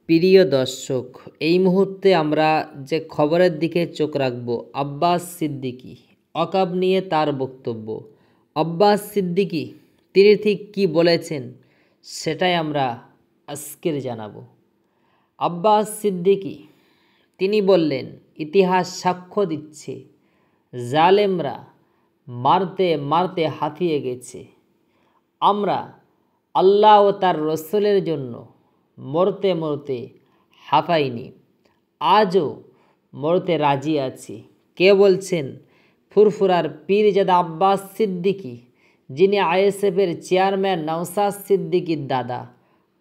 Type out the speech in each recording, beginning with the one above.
প্রিয় দর্শক, এই মুহূর্তে আমরা যে খবরের দিকে চোখ রাখব, আব্বাস সিদ্দিকী ওয়াকফ নিয়ে তার বক্তব্য। আব্বাস সিদ্দিকী তিনি ঠিক কী বলেছেন সেটাই আমরা আজকের জানাবো। আব্বাস সিদ্দিকী তিনি বললেন, ইতিহাস সাক্ষ্য দিচ্ছে জালেমরা মারতে মারতে হাঁপিয়ে গেছে। আমরা আল্লাহ ও তার রসুলের জন্য মরতে মরতে হাঁপাইনি, আজও মরতে রাজি আছি। কে বলছেন? ফুরফুরার পীরজাদা আব্বাস সিদ্দিকী, যিনি আইএসএফের চেয়ারম্যান নওশাদ সিদ্দিকীর দাদা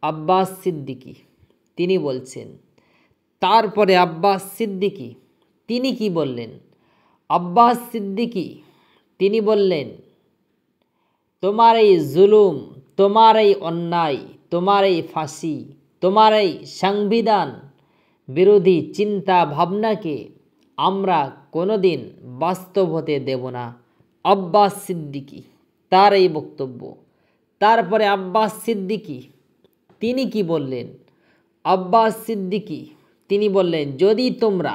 আব্বাস সিদ্দিকী, তিনি বলছেন। তারপরে আব্বাস সিদ্দিকী তিনি কি বললেন? আব্বাস সিদ্দিকী তিনি বললেন, তোমার এই জুলুম, তোমার এই অন্যায়, তোমার এই ফাঁসি, তোমার এই সংবিধান বিরোধী চিন্তা ভাবনাকে আমরা কোনোদিন বাস্তব হতে দেব না। আব্বাস সিদ্দিকী তার এই বক্তব্য। তারপরে আব্বাস সিদ্দিকী তিনি কি বললেন? আব্বাস সিদ্দিকী তিনি বললেন, যদি তোমরা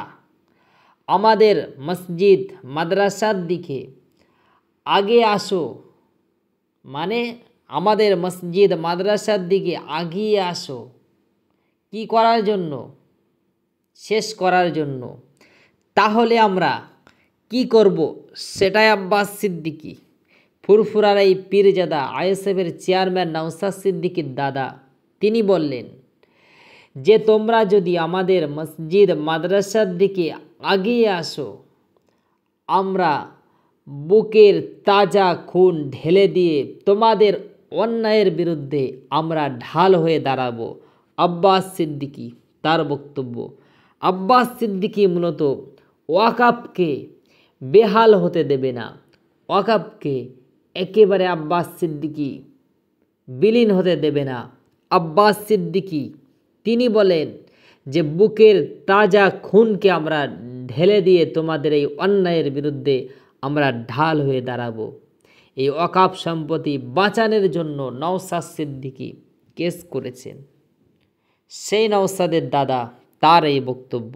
আমাদের মসজিদ মাদ্রাসার দিকে আগে আসো, মানে আমাদের মসজিদ মাদ্রাসার দিকে আগিয়ে আসো, কি করার জন্য? শেষ করার জন্য। তাহলে আমরা কি করব সেটাই আব্বাস সিদ্দিকী, ফুরফুরার এই পীরজাদা আইএসএফের চেয়ারম্যান নওশাদ সিদ্দিকীর দাদা, তিনি বললেন যে তোমরা যদি আমাদের মসজিদ মাদ্রাসার দিকে আগিয়ে আসো, আমরা বুকের তাজা খুন ঢেলে দিয়ে তোমাদের অন্যায়ের বিরুদ্ধে আমরা ঢাল হয়ে দাঁড়াবো। আব্বাস সিদ্দিকী তার বক্তব্য। আব্বাস সিদ্দিকী মূলত ওয়াকফকে বেহাল হতে দেবে না, ওয়াকফকে একেবারে আব্বাস সিদ্দিকী বিলীন হতে দেবে না। আব্বাস সিদ্দিকী তিনি বলেন যে বুকের তাজা খুনকে আমরা ঢেলে দিয়ে তোমাদের এই অন্যায়ের বিরুদ্ধে আমরা ঢাল হয়ে দাঁড়াবো। এই ওয়াকফ সম্পত্তি বাঁচানোর জন্য নওশাদ সিদ্দিকী কেস করেছেন। সেই নওশাদের দাদা তার এই বক্তব্য।